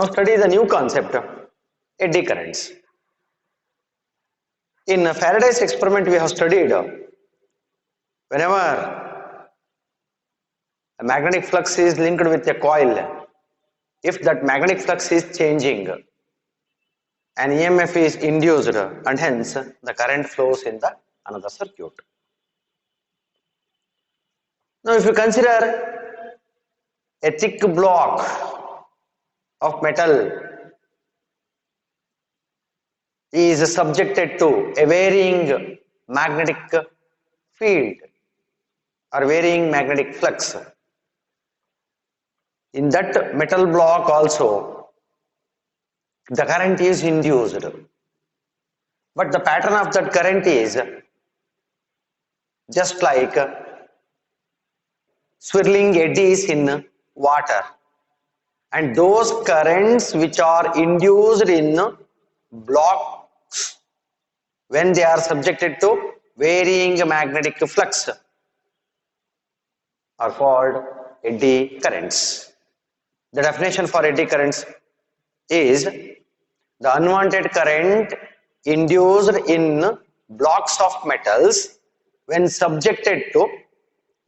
Now study the new concept, eddy currents. In Faraday's experiment we have studied whenever a magnetic flux is linked with a coil, if that magnetic flux is changing, an EMF is induced and hence the current flows in the another circuit. Now if you consider a thick block of metal is subjected to a varying magnetic field or varying magnetic flux, in that metal block also the current is induced, but the pattern of that current is just like swirling eddies in water, and those currents which are induced in blocks when they are subjected to varying magnetic flux are called eddy currents. The definition for eddy currents is the unwanted current induced in blocks of metals when subjected to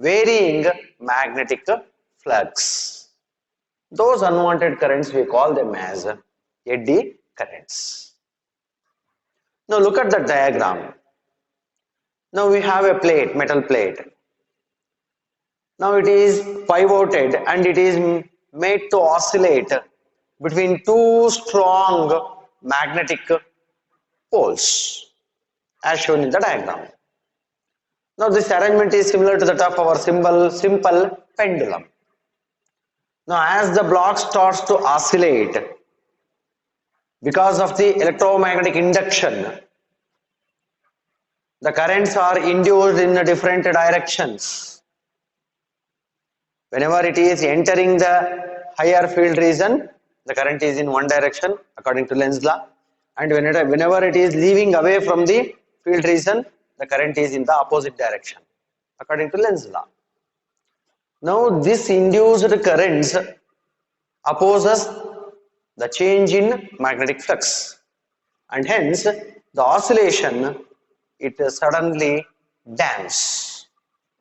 varying magnetic flux. Those unwanted currents we call them as eddy currents. Now look at the diagram. Now we have a plate, metal plate. Now it is pivoted and it is made to oscillate between two strong magnetic poles as shown in the diagram. Now this arrangement is similar to that of our simple pendulum. Now as the block starts to oscillate because of the electromagnetic induction, the currents are induced in different directions. Whenever it is entering the higher field region, the current is in one direction according to Lenz's law, and whenever it is leaving away from the field region, the current is in the opposite direction according to Lenz's law. Now this induced currents opposes the change in magnetic flux, and hence the oscillation it suddenly damps.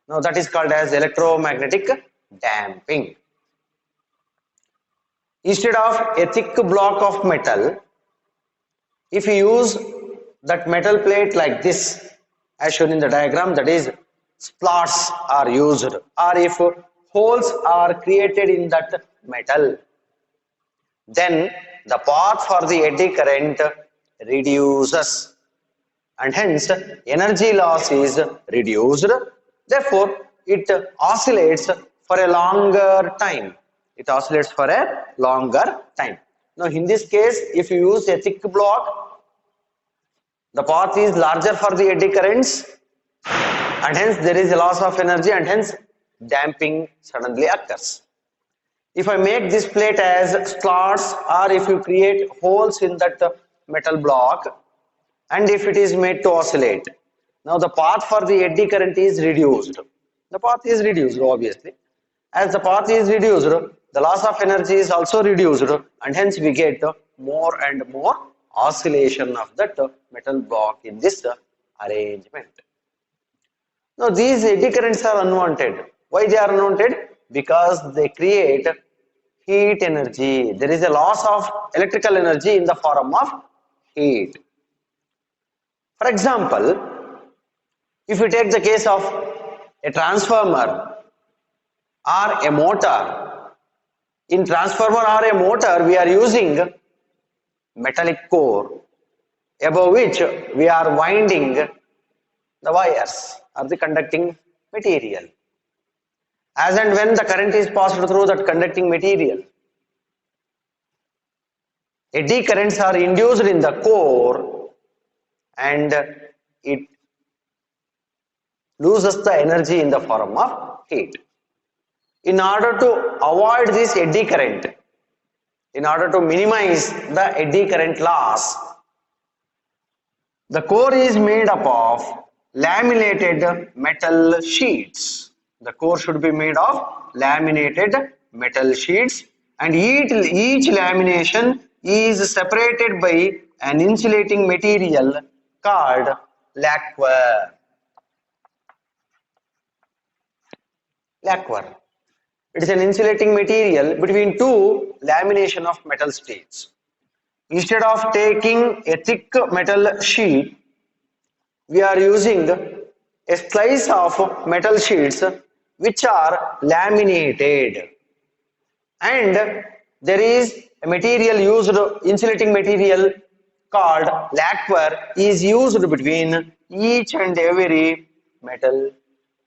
Now that is called as electromagnetic damping. Instead of a thick block of metal, if you use that metal plate like this as shown in the diagram, that is slots are used, or if holes are created in that metal, then the path for the eddy current reduces and hence energy loss is reduced. Therefore it oscillates for a longer time. It oscillates for a longer time. Now in this case, if you use a thick block, the path is larger for the eddy currents and hence there is a loss of energy and hence damping suddenly occurs. If I make this plate as slots, or if you create holes in that metal block and if it is made to oscillate, now the path for the eddy current is reduced. The path is reduced obviously. As the path is reduced, the loss of energy is also reduced and hence we get more and more oscillation of that metal block in this arrangement. Now these eddy currents are unwanted. Why they are unwanted? Because they create heat energy. There is a loss of electrical energy in the form of heat. For example, if you take the case of a transformer or a motor, in transformer or a motor we are using metallic core above which we are winding the wires or the conducting material. As and when the current is passed through that conducting material, eddy currents are induced in the core and it loses the energy in the form of heat. In order to avoid this eddy current, in order to minimize the eddy current loss, the core is made up of laminated metal sheets. The core should be made of laminated metal sheets and each lamination is separated by an insulating material called lacquer. Lacquer. It is an insulating material between two lamination of metal sheets. Instead of taking a thick metal sheet, we are using a slice of metal sheets which are laminated, and there is a material used, insulating material called lacquer is used between each and every metal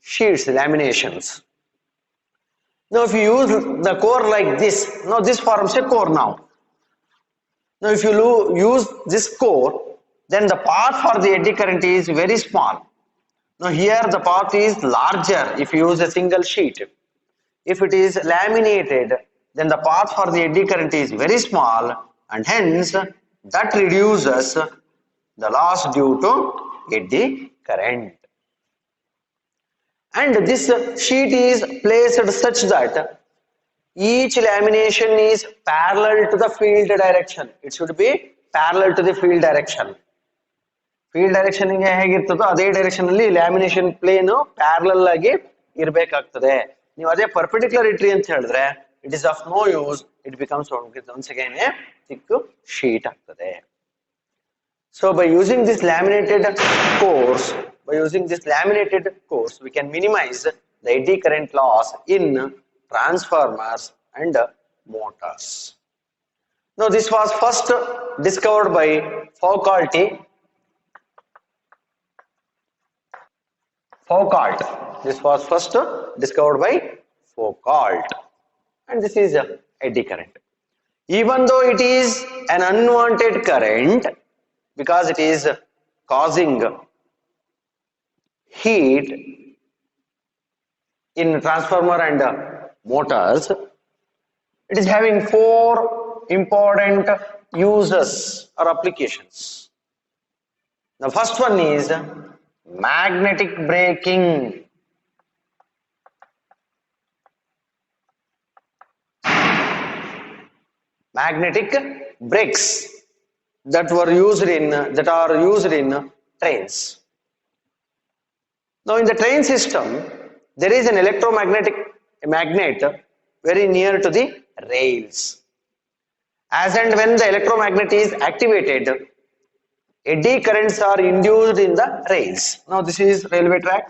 sheets laminations. Now if you use the core like this, now this forms a core now. Now if you use this core, then the path for the eddy current is very small. Now here the path is larger if you use a single sheet. If it is laminated, then the path for the eddy current is very small, and hence that reduces the loss due to eddy current. And this sheet is placed such that each lamination is parallel to the field direction. It should be parallel to the field direction. Field direction ಗೆ ಹೇಗಿರ್ತದೋ ಅದೇ direction ಅಲ್ಲಿ lamination plane parallel ಆಗಿ ಇರಬೇಕಾಗ್ತದೆ. ನೀವು ಅದೇ perpendicular ಇಟ್ರಿ ಅಂತ ಹೇಳಿದ್ರೆ it is of no use, it becomes once again a thick sheet ಆಗ್ತದೆ. So by using this laminated course, we can minimize the eddy current loss in transformers and motors. Now this was first discovered by Foucault. This was first discovered by Foucault, and this is eddy current. Even though it is an unwanted current, because it is causing heat in transformer and motors, it is having four important uses or applications. The first one is magnetic braking. Magnetic brakes that are used in trains. Now in the train system, there is an electromagnetic magnet very near to the rails. As and when the electromagnet is activated, eddy currents are induced in the rails. Now this is railway track.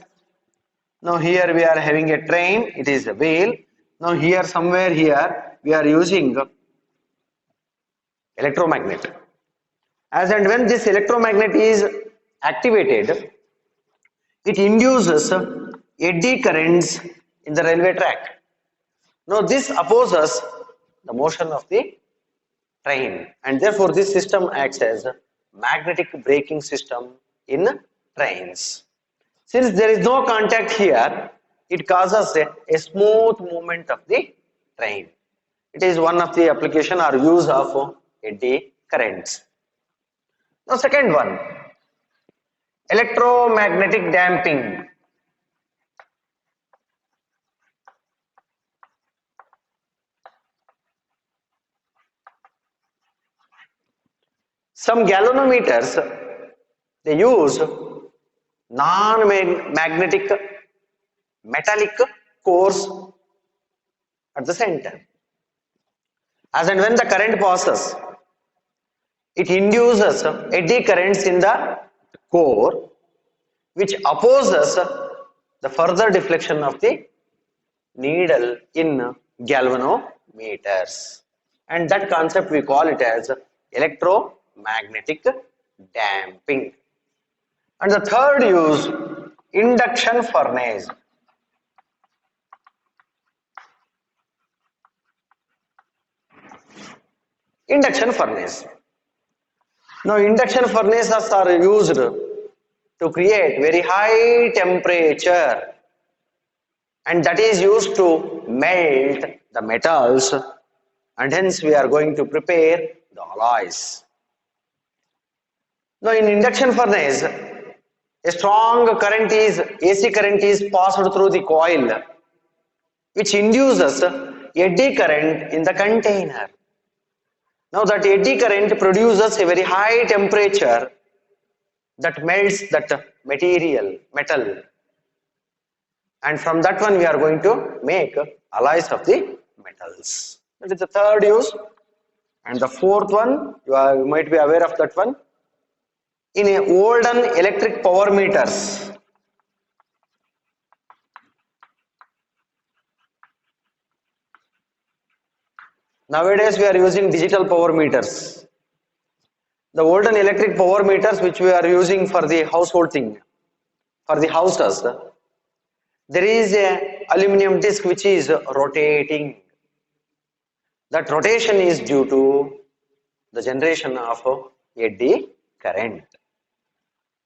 Now here we are having a train, it is a wheel. Now here somewhere here we are using electromagnet. As and when this electromagnet is activated, it induces eddy currents in the railway track. Now this opposes the motion of the train, and therefore this system acts as a magnetic braking system in trains. Since there is no contact here, it causes a smooth movement of the train. It is one of the application or use of eddy currents. Now second one, electromagnetic damping. Some galvanometers, they use non-magnetic metallic cores at the center. As and when the current passes, it induces eddy currents in the core, which opposes the further deflection of the needle in galvanometers, and that concept we call it as electromagnetic damping. And the third use, induction furnace. Induction furnace. Now induction furnaces are used to create very high temperature, and that is used to melt the metals, and hence we are going to prepare the alloys. Now in induction furnace, a strong current is, AC current is passed through the coil, which induces eddy current in the container. Now that eddy current produces a very high temperature that melts that metal, and from that one we are going to make alloys of the metals. That is the third use. And the fourth one, you might be aware of that one. In a olden electric power meters, nowadays we are using digital power meters. The olden electric power meters which we are using for the household thing, for the houses, there is a aluminum disc which is rotating. That rotation is due to the generation of eddy current.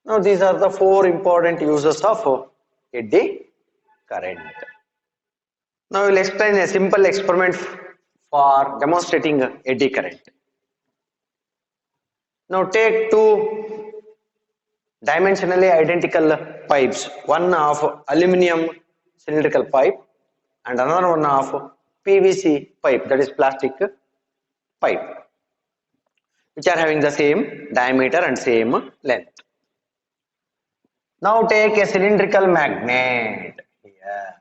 Now these are the four important uses of eddy current. Now we will explain a simple experiment for demonstrating eddy current. Now take two dimensionally identical pipes, one of aluminum cylindrical pipe and another one of PVC pipe, that is plastic pipe, which are having the same diameter and same length. Now take a cylindrical magnet. Here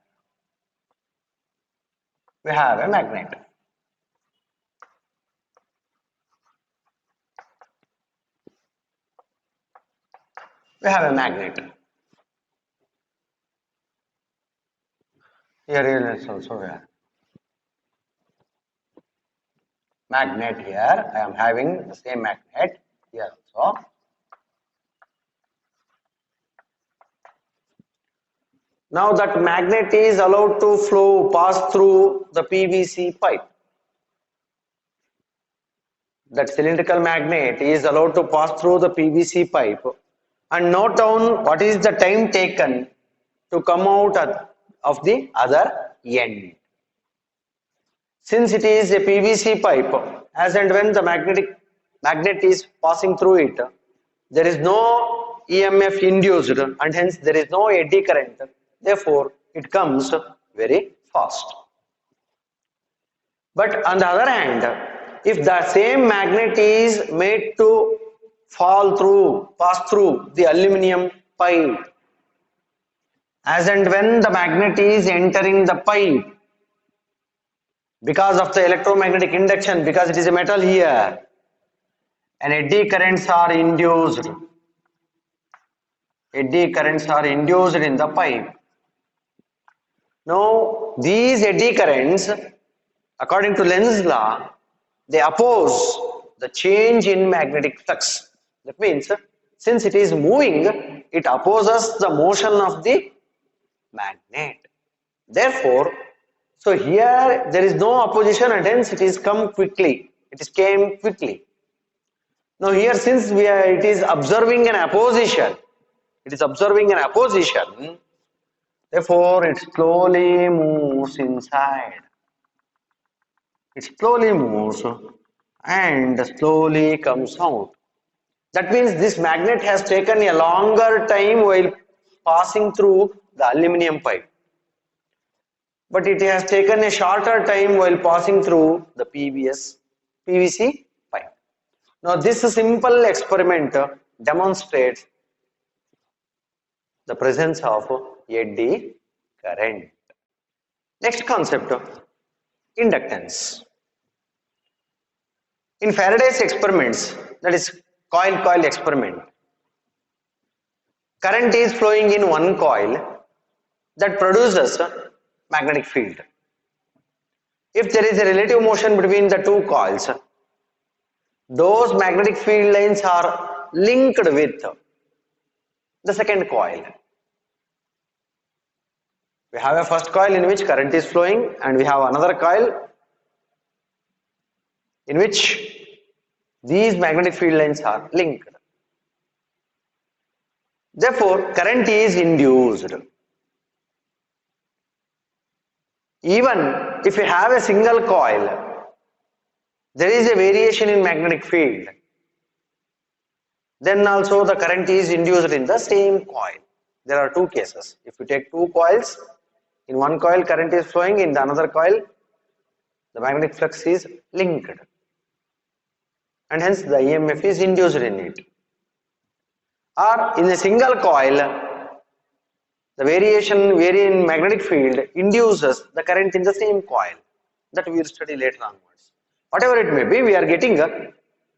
we have a magnet. We have a magnet. Here is also a magnet here. I am having the same magnet here also. Now that magnet is allowed to pass through the PVC pipe. That cylindrical magnet is allowed to pass through the PVC pipe, and note down what is the time taken to come out of the other end. Since it is a PVC pipe, as and when the magnet is passing through it, there is no EMF induced and hence there is no eddy current. Therefore, it comes very fast. But on the other hand, if the same magnet is made to pass through the aluminum pipe, as and when the magnet is entering the pipe, because of the electromagnetic induction, because it is a metal here, and eddy currents are induced. Eddy currents are induced in the pipe. Now, these eddy currents, according to Lenz's law, they oppose the change in magnetic flux. That means, since it is moving, it opposes the motion of the magnet. Therefore, so here there is no opposition and hence it is come quickly. It came quickly. Now here, since it is observing an opposition, therefore it slowly moves inside. It slowly moves and slowly comes out. That means this magnet has taken a longer time while passing through the aluminum pipe, but it has taken a shorter time while passing through the PVC pipe. Now this simple experiment demonstrates the presence of eddy current. Next concept, inductance. In Faraday's experiments, that is coil experiment, current is flowing in one coil that produces a magnetic field. If there is a relative motion between the two coils, those magnetic field lines are linked with the second coil. We have a first coil in which current is flowing, and we have another coil in which these magnetic field lines are linked. Therefore, current is induced. Even if you have a single coil, there is a variation in magnetic field. Then also the current is induced in the same coil. There are two cases. If you take two coils, in one coil current is flowing, in the another coil the magnetic flux is linked, and hence the EMF is induced in it. Or in a single coil, the vary in magnetic field induces the current in the same coil. That we will study later onwards. Whatever it may be, we are getting an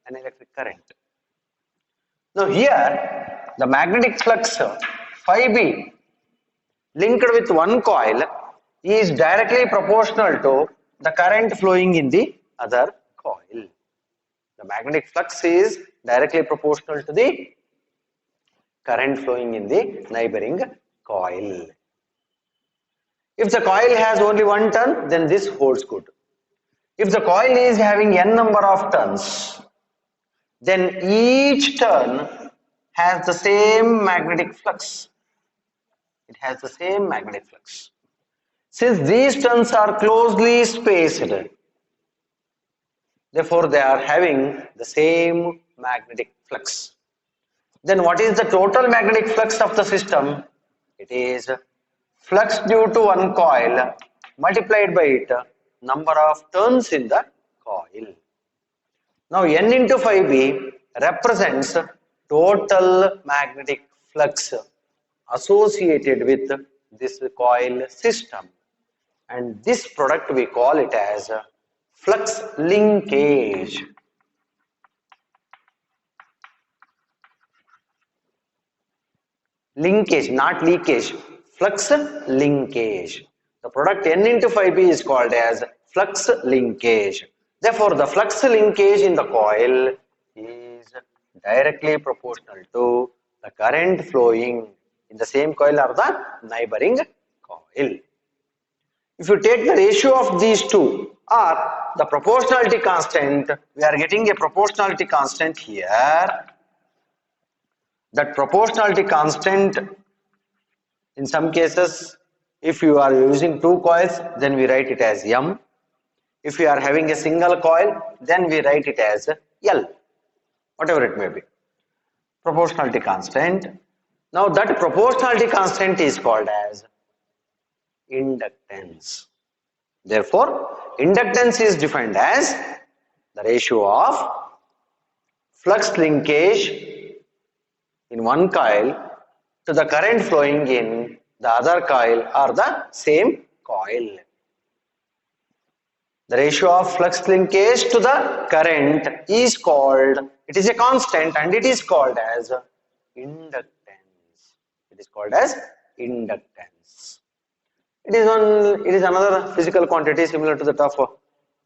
electric current. Now here, the magnetic flux phi b linked with one coil is directly proportional to the current flowing in the other coil. The magnetic flux is directly proportional to the current flowing in the neighboring coil. If the coil has only one turn, then this holds good. If the coil is having n number of turns, then each turn has the same magnetic flux. It has the same magnetic flux. Since these turns are closely spaced, therefore they are having the same magnetic flux. Then what is the total magnetic flux of the system? It is flux due to one coil multiplied by it number of turns in the coil. Now N into phi b represents total magnetic flux associated with this coil system, and this product we call it as flux linkage. Linkage, not leakage. Flux linkage. The product N into phi b is called as flux linkage. Therefore, the flux linkage in the coil is directly proportional to the current flowing in the same coil or the neighboring coil. If you take the ratio of these two or the proportionality constant, we are getting a proportionality constant here. That proportionality constant, in some cases, if you are using two coils, then we write it as M. If you are having a single coil, then we write it as L, whatever it may be. Proportionality constant. Now that proportionality constant is called as inductance. Therefore, inductance is defined as the ratio of flux linkage in one coil to the current flowing in the other coil or the same coil. The ratio of flux linkage to the current is called, it is a constant and it is called as inductance. It is called as inductance. It is another physical quantity similar to that of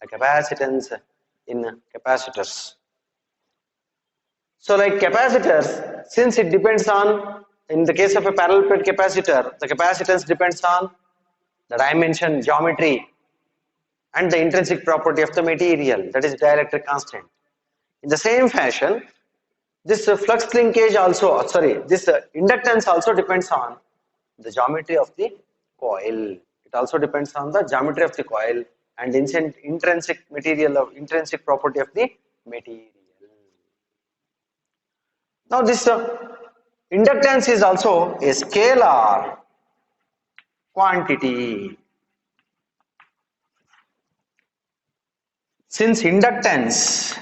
a capacitance in capacitors. So like capacitors, since it depends on, in the case of a parallel plate capacitor, the capacitance depends on the dimension, geometry and the intrinsic property of the material, that is dielectric constant. In the same fashion, this flux linkage also, this inductance also depends on the geometry of the coil. It also depends on the geometry of the coil and intrinsic property of the material. Now this inductance is also a scalar quantity. Since inductance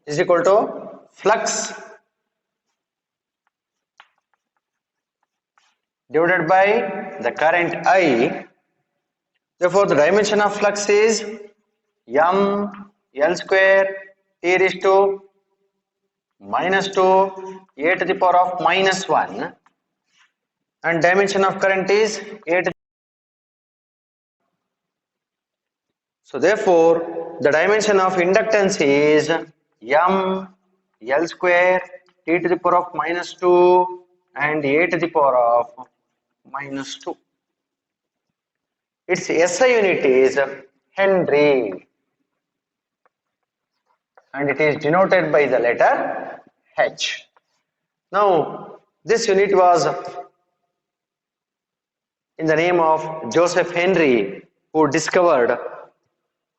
is equal to flux divided by the current I, therefore the dimension of flux is m L square t raised to minus 2 a to the power of minus 1, and dimension of current is a to the. So therefore the dimension of inductance is m L square t to the power of minus 2 and a to the power of minus 2. Its SI unit is Henry and it is denoted by the letter H. Now this unit was in the name of Joseph Henry, who discovered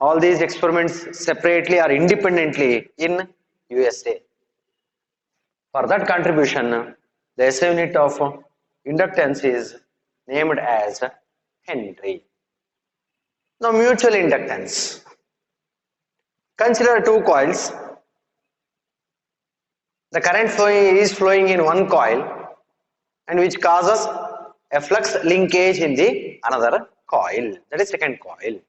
all these experiments separately or independently in USA. For that contribution, the SI unit of inductance is named as Henry. Now mutual inductance. Consider two coils. The current is flowing in one coil and which causes a flux linkage in the another coil, that is second coil.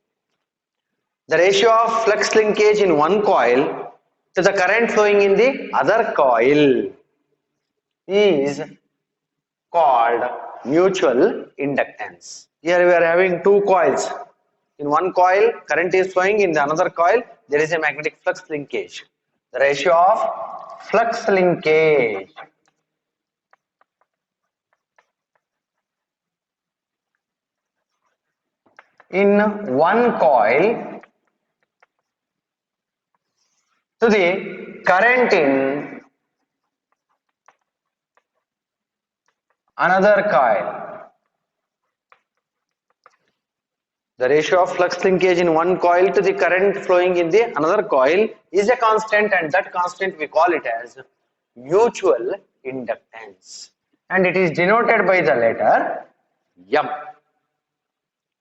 The ratio of flux linkage in one coil to the current flowing in the other coil is called mutual inductance. Here we are having two coils. In one coil current is flowing, in the another coil there is a magnetic flux linkage. The ratio of flux linkage in one coil to the current in another coil. The ratio of flux linkage in one coil to the current flowing in the another coil is a constant, and that constant we call it as mutual inductance, and it is denoted by the letter M.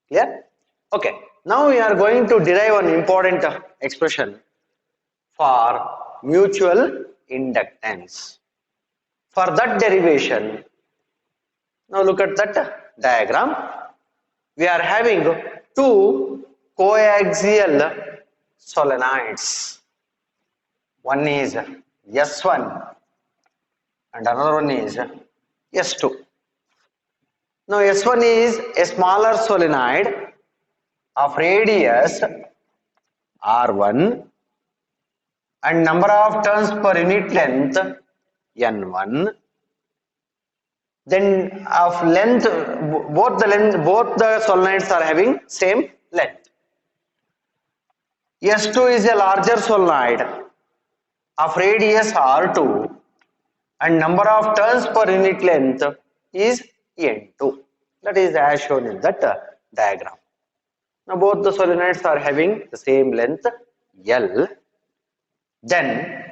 Clear? Okay. Now we are going to derive an important expression for mutual inductance. For that derivation, now look at that diagram. We are having two coaxial solenoids. One is S1 and another one is S2. Now S1 is a smaller solenoid of radius R1 and number of turns per unit length N1. Then of length, both the solenoids are having same length. S2 is a larger solenoid of radius R2 and number of turns per unit length is N2. That is as shown in that diagram. Now both the solenoids are having the same length L. Then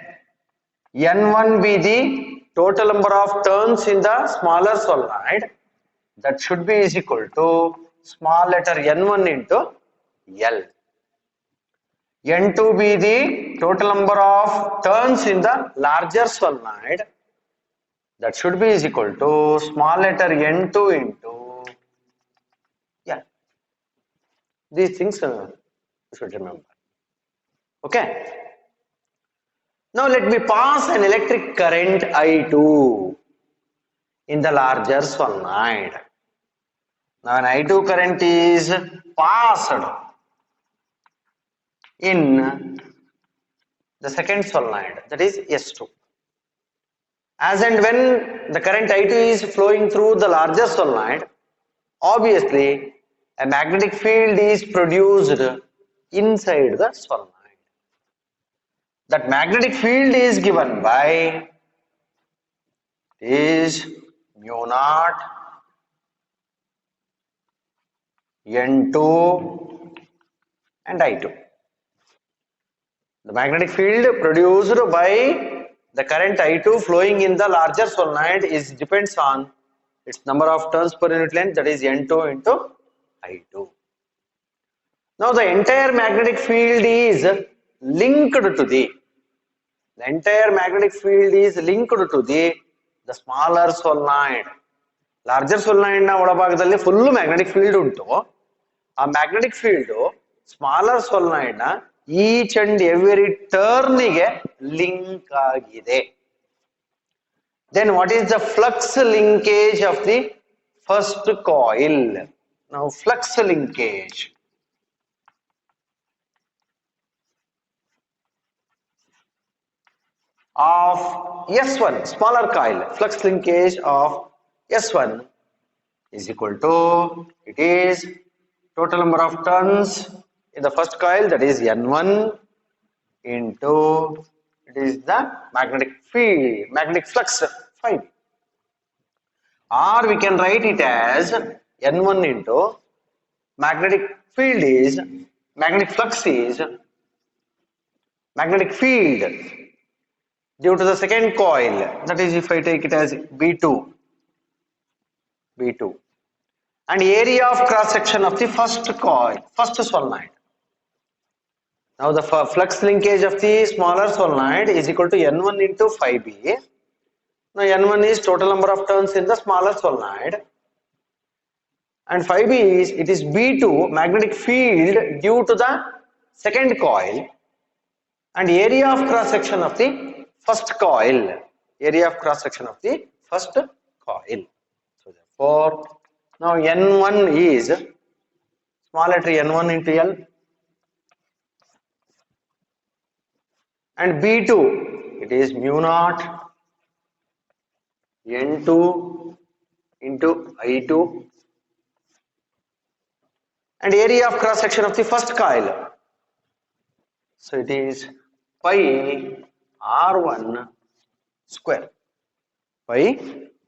N1 be the total number of turns in the smaller solenoid, that should be is equal to small letter N1 into L. N2 be the total number of turns in the larger solenoid, that should be is equal to small letter N2 into L. These things you should remember. Okay. Now let me pass an electric current I2 in the larger solenoid. Now an I2 current is passed in the second solenoid, that is S2. As and when the current I2 is flowing through the larger solenoid, obviously a magnetic field is produced inside the solenoid. That magnetic field is given by is mu naught N2 and I2. The magnetic field produced by the current I2 flowing in the larger solenoid is depends on its number of turns per unit length, that is N2 into I2. Now the entire magnetic field is linked to the smaller solenoid. Larger solenoid na ಒಳಭಾಗದಲ್ಲಿ full magnetic field ಉಂಟು. ಆ magnetic field smaller solenoid na each and every turn ಗೆ link ಆಗಿದೆ. Then what is the flux linkage of the first coil? Now flux linkage of S1, smaller coil, flux linkage of S1 is equal to, it is total number of turns in the first coil, that is N1 into, it is the magnetic field, magnetic flux phi. Or we can write it as N1 into magnetic field is, magnetic flux is magnetic field due to the second coil, that is if I take it as B2, and area of cross section of the first coil, first solenoid. Now the flux linkage of the smaller solenoid is equal to N1 into phi b. Now N1 is total number of turns in the smaller solenoid, and phi b is, it is B2 magnetic field due to the second coil, and area of cross section of the first coil, area of cross section of the first coil. So therefore, now N1 is small letter N1 into L, and B2 it is mu naught N2 into I2, and area of cross section of the first coil, so it is pi R1 square, pi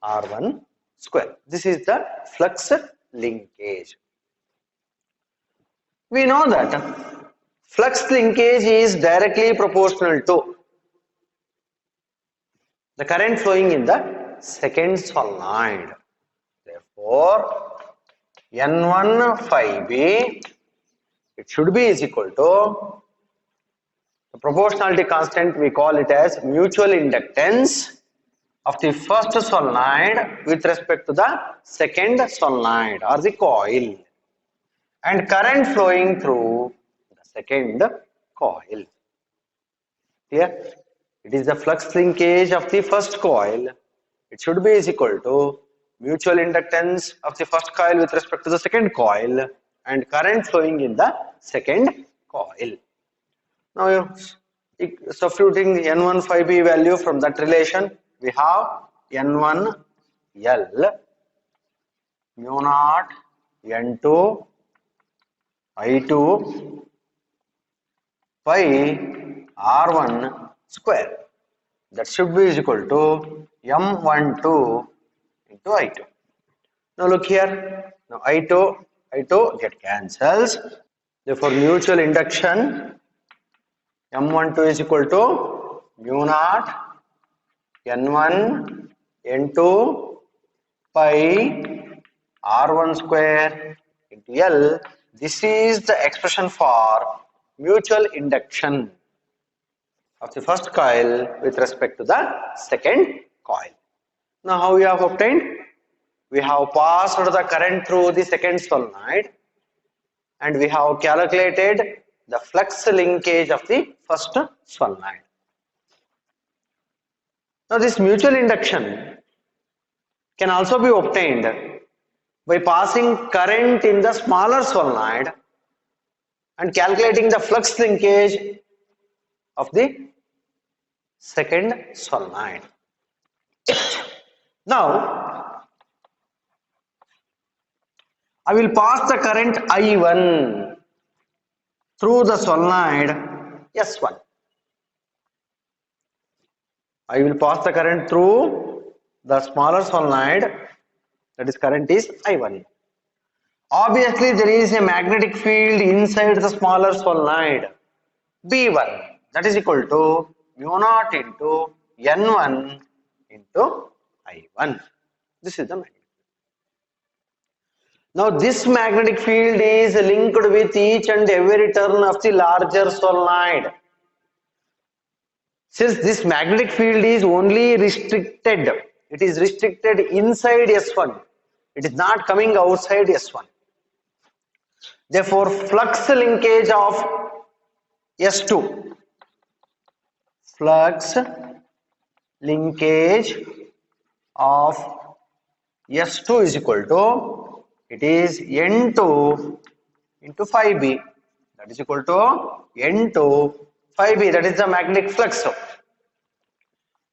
R1 square. This is the flux linkage. We know that flux linkage is directly proportional to the current flowing in the second solenoid. Therefore, N1 phi b, it should be is equal to the proportionality constant, we call it as mutual inductance of the first solenoid with respect to the second solenoid or the coil, and current flowing through the second coil. Here, it is the flux linkage of the first coil. It should be is equal to mutual inductance of the first coil with respect to the second coil and current flowing in the second coil. Now, substituting N1 phi b value from that relation, we have N1 L mu naught N2 I2 pi R1 square. That should be is equal to M12 into I2. Now look here. Now I2 get cancels. Therefore, mutual induction M12 is equal to mu naught N1 N2 pi R1 square into L. This is the expression for mutual induction of the first coil with respect to the second coil. Now how we have obtained? We have passed the current through the second solenoid, and we have calculated the flux linkage of the first solenoid. Now this mutual induction can also be obtained by passing current in the smaller solenoid and calculating the flux linkage of the second solenoid. Now, I will pass the current I1 through the solenoid S1. I will pass the current through the smaller solenoid, that is current is I1. Obviously, there is a magnetic field inside the smaller solenoid B1, that is equal to mu naught into N1 into I1. This is the magnetic. Now this magnetic field is linked with each and every turn of the larger solenoid. Since this magnetic field is only restricted, it is restricted inside S1. It is not coming outside S1. Therefore, flux linkage of S2, flux linkage of S2 is equal to, it is N2 into phi b, that is equal to N2 phi b, that is the magnetic flux.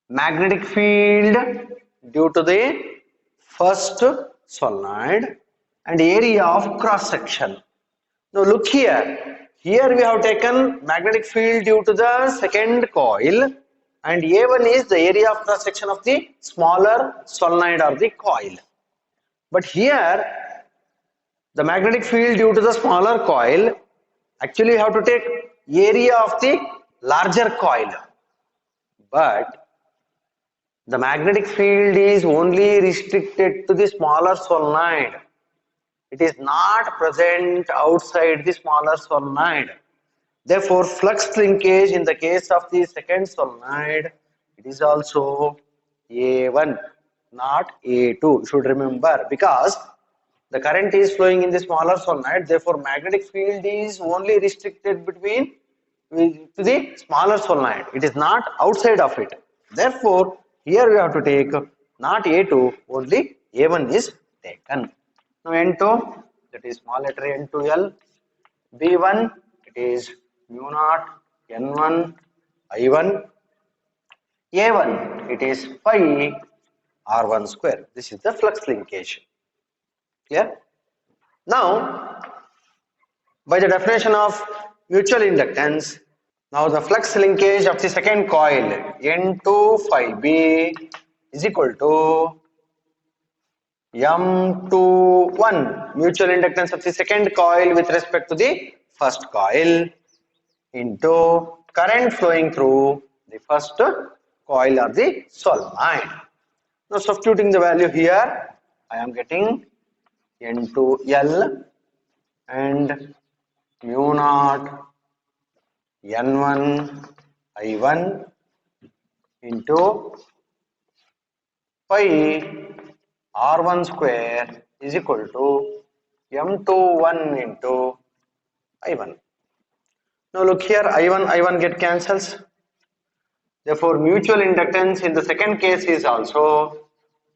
Magnetic field due to the first solenoid and area of cross section. Now look here, here we have taken magnetic field due to the second coil, and A1 is the area of cross section of the smaller solenoid or the coil. But here the magnetic field due to the smaller coil, actually you have to take area of the larger coil, but the magnetic field is only restricted to the smaller solenoid. It is not present outside the smaller solenoid. Therefore, flux linkage in the case of the second solenoid, it is also A1, not A2. You should remember, because the current is flowing in the smaller solenoid. Therefore, magnetic field is only restricted between to the smaller solenoid. It is not outside of it. Therefore, here we have to take not A2, only A1 is taken. Now N2, that is small letter N2L. B1, it is mu naught N1 I1. A1, it is pi R1 square. This is the flux linkage. Clear? Now, by the definition of mutual inductance, now the flux linkage of the second coil N2 phi B is equal to M21, mutual inductance of the second coil with respect to the first coil, into current flowing through the first coil or the solenoid. Now substituting the value here, I am getting N2L and mu naught N1 I1 into pi R1 square is equal to M21 into I1. Now look here, I1 get cancels. Therefore, mutual inductance in the second case is also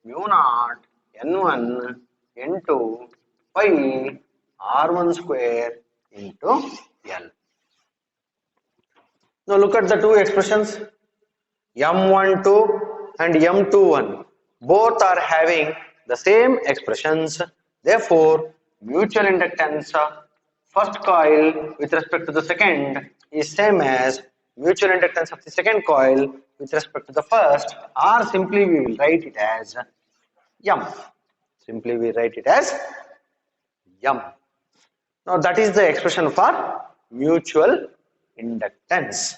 mu naught N1 into pi R1 square into L. Now look at the two expressions, M12 and M21. Both are having the same expressions. Therefore, mutual inductance of first coil with respect to the second is same as mutual inductance of the second coil with respect to the first, or simply we will write it as M. Simply we write it as M. Now that is the expression for mutual inductance.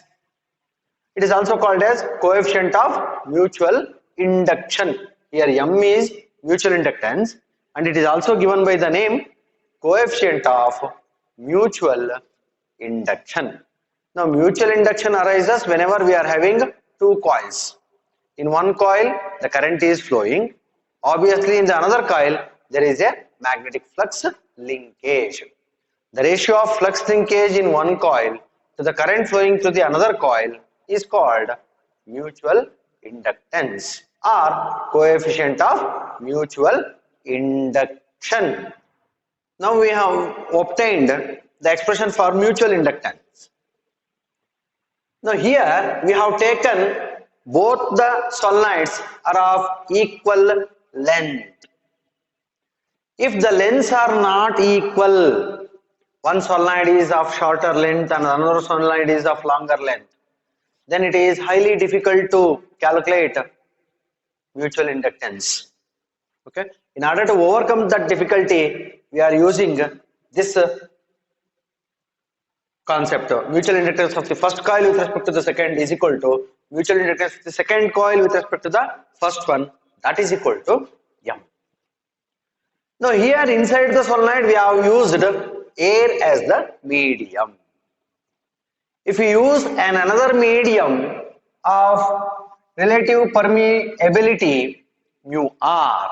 It is also called as coefficient of mutual induction. Here M is mutual inductance and it is also given by the name coefficient of mutual induction. Now mutual induction arises whenever we are having two coils. In one coil the current is flowing. Obviously in the another coil there is a magnetic flux linkage. The ratio of flux linkage in one coil to the current flowing through the another coil is called mutual inductance or coefficient of mutual induction. Now we have obtained the expression for mutual inductance. Now here we have taken both the solenoids are of equal length. If the lengths are not equal, one solenoid is of shorter length and another solenoid is of longer length, then it is highly difficult to calculate mutual inductance. Okay, in order to overcome that difficulty, we are using this concept. Mutual inductance of the first coil with respect to the second is equal to mutual inductance of the second coil with respect to the first one, that is equal to M. Now here inside the solenoid we have used air as the medium. If we use another medium of relative permeability mu r,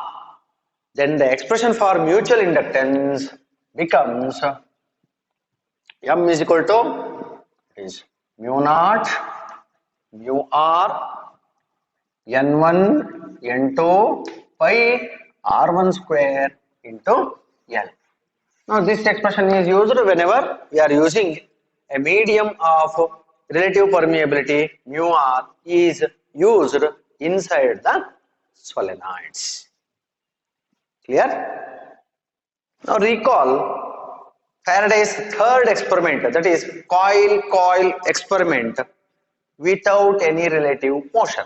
then the expression for mutual inductance becomes M is equal to is mu naught mu r N1 N2 pi R1 square into L. Now this expression is used whenever we are using a medium of relative permeability mu r is used inside the solenoids. Clear? Now recall Faraday's third experiment, that is coil-coil experiment without any relative motion.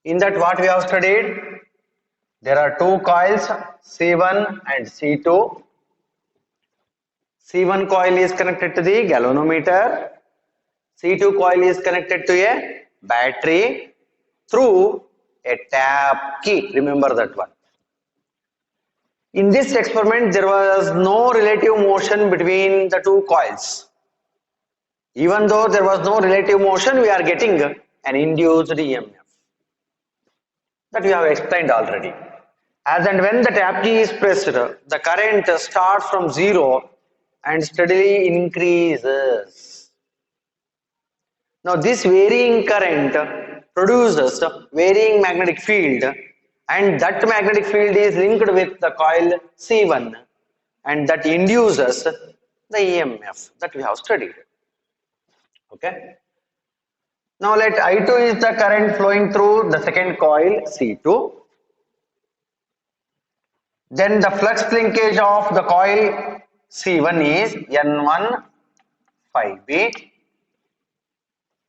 In that what we have studied, there are two coils C1 and C2. C1 coil is connected to the galvanometer, C2 coil is connected to a battery through a tap key, remember that one. In this experiment, there was no relative motion between the two coils. Even though there was no relative motion, we are getting an induced EMF. That we have explained already. As and when the tap key is pressed, the current starts from zero and steadily increases. Now this varying current produces varying magnetic field, and that magnetic field is linked with the coil C1, and that induces the EMF that we have studied. Okay. Now let I2 is the current flowing through the second coil C2. Then the flux linkage of the coil C1 is N1 5B.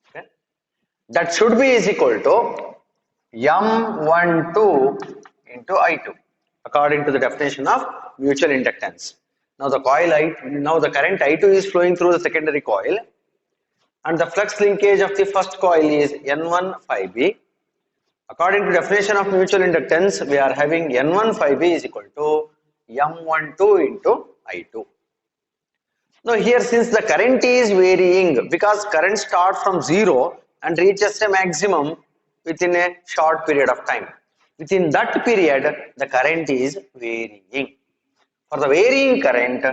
Okay. That should be is equal to M12 into I2 according to the definition of mutual inductance. Now the current I2 is flowing through the secondary coil, and the flux linkage of the first coil is N1 5B. According to definition of mutual inductance, we are having N1 5B is equal to M12 into I2. Now here, since the current is varying, because current starts from zero and reaches a maximum within a short period of time. Within that period, the current is varying. For the varying current,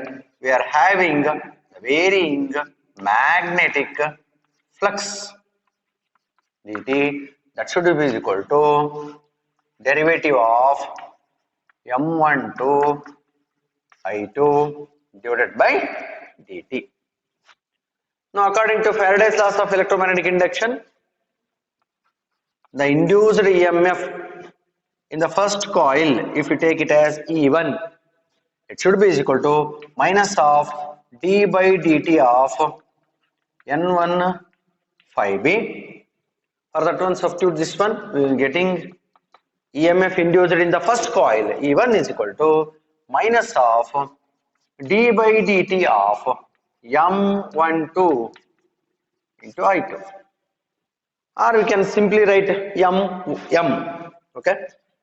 we are having the varying magnetic flux dt. That should be equal to derivative of M12 I2 divided by dt. Now according to Faraday's laws of electromagnetic induction, the induced EMF in the first coil, if you take it as E1, it should be equal to minus of d by dt of N1 5B. For that one, substitute this one, we will getting EMF induced in the first coil E1 is equal to minus of d by dt of M12 into I2, or we can simply write M. Okay,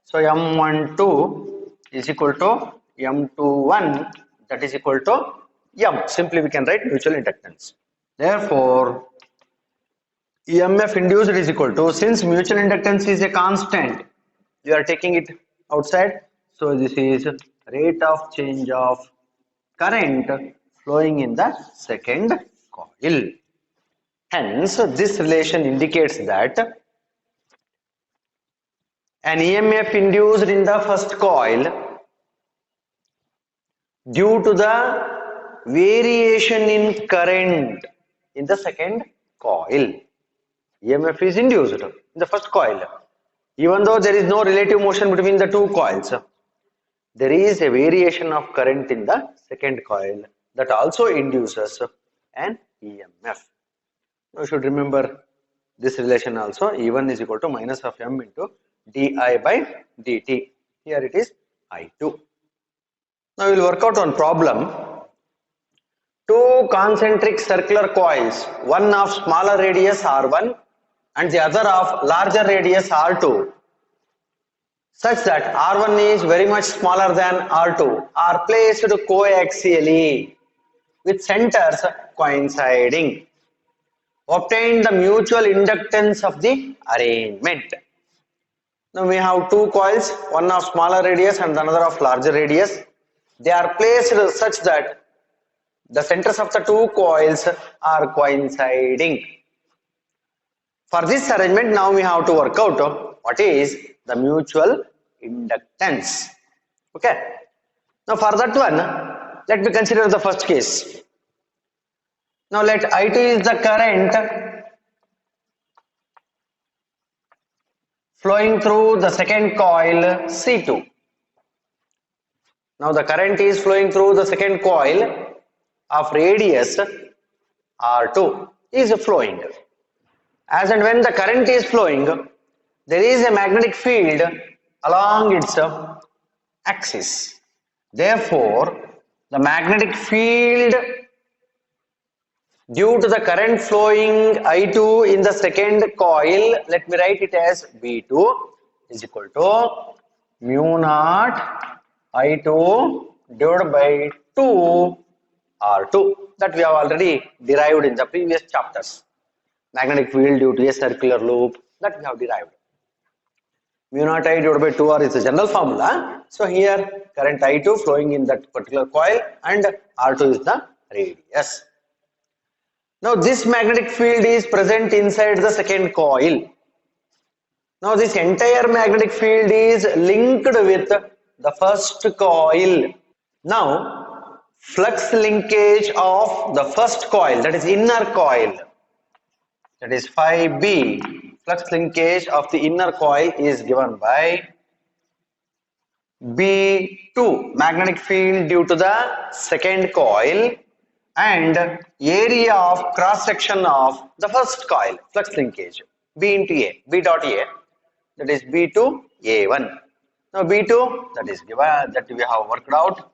so M12 is equal to M21, that is equal to M. Simply we can write mutual inductance. Therefore EMF induced is equal to, since mutual inductance is a constant, you are taking it outside, so this is rate of change of current flowing in the second coil. Hence this relation indicates that an EMF induced in the first coil due to the variation in current in the second coil. EMF is induced in the first coil. Even though there is no relative motion between the two coils, there is a variation of current in the second coil that also induces an EMF. Now you should remember this relation also. E1 is equal to minus of M into di by dt. Here it is I2. Now we will work out one problem. Two concentric circular coils, one of smaller radius R1 and the other of larger radius R2, such that R1 is very much smaller than R2, are placed coaxially with centers coinciding. Obtain the mutual inductance of the arrangement. Now we have two coils, one of smaller radius and another of larger radius. They are placed such that the centers of the two coils are coinciding. For this arrangement, now we have to work out what is the mutual inductance. Okay. Now for that one, let me consider the first case. Now let I2 is the current flowing through the second coil C2. Now the current is flowing through the second coil of radius R2 is flowing. As and when the current is flowing, there is a magnetic field along its axis. Therefore, the magnetic field due to the current flowing I2 in the second coil, let me write it as V2 is equal to mu naught I2 divided by 2 R2, that we have already derived in the previous chapters. Magnetic field due to a circular loop, that we have derived. Mu naught I divided by 2R is the general formula. So here current I2 flowing in that particular coil and R2 is the radius. Now this magnetic field is present inside the second coil. Now this entire magnetic field is linked with the first coil. Now flux linkage of the first coil, that is inner coil, that is phi B, flux linkage of the inner coil is given by B2, magnetic field due to the second coil, and area of cross section of the first coil, flux linkage, B into A, B dot A, that is B2 A1. Now B2, that is given, that we have worked out,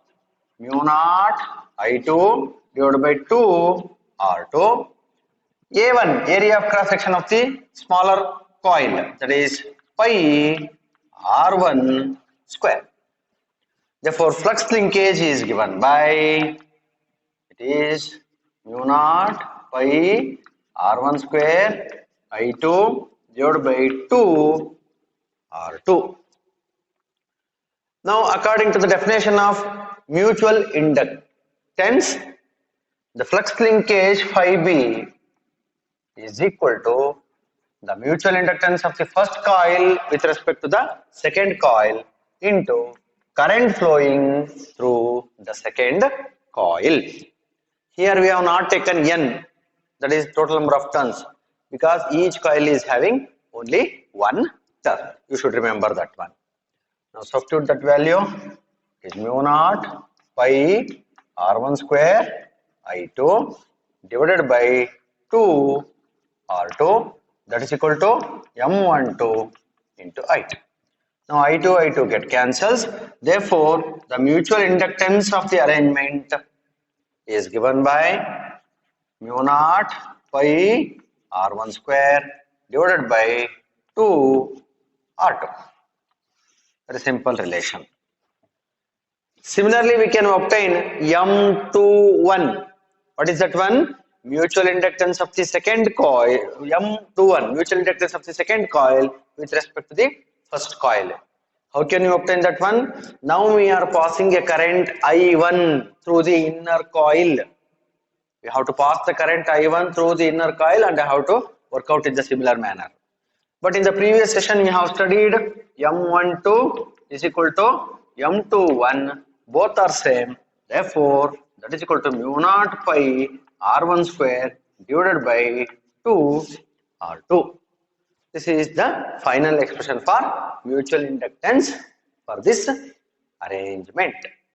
mu naught I2 divided by 2 R2. A1, area of cross section of the smaller coil, that is pi R1 square. Therefore, flux linkage is given by, it is mu naught pi R1 square I2 divided by 2 R2. Now, according to the definition of mutual inductance, the flux linkage phi B is equal to the mutual inductance of the first coil with respect to the second coil into current flowing through the second coil. Here we have not taken N, that is total number of turns, because each coil is having only one turn. You should remember that one. Now substitute that value, is mu naught pi R1 square I2 divided by 2 R2, that is equal to M12 into I2. Now I2 get cancels. Therefore, the mutual inductance of the arrangement is given by mu naught pi R1 square divided by 2 R2. Very simple relation. Similarly, we can obtain M21. What is that one? Mutual inductance of the second coil, M21, mutual inductance of the second coil with respect to the first coil. How can you obtain that one? Now we are passing a current I1 through the inner coil. We have to pass the current I1 through the inner coil and have to work out in the similar manner. But in the previous session we have studied M12 is equal to M21, both are same. Therefore, that is equal to mu naught pi R1 square divided by 2 R2. This is the final expression for mutual inductance for this arrangement.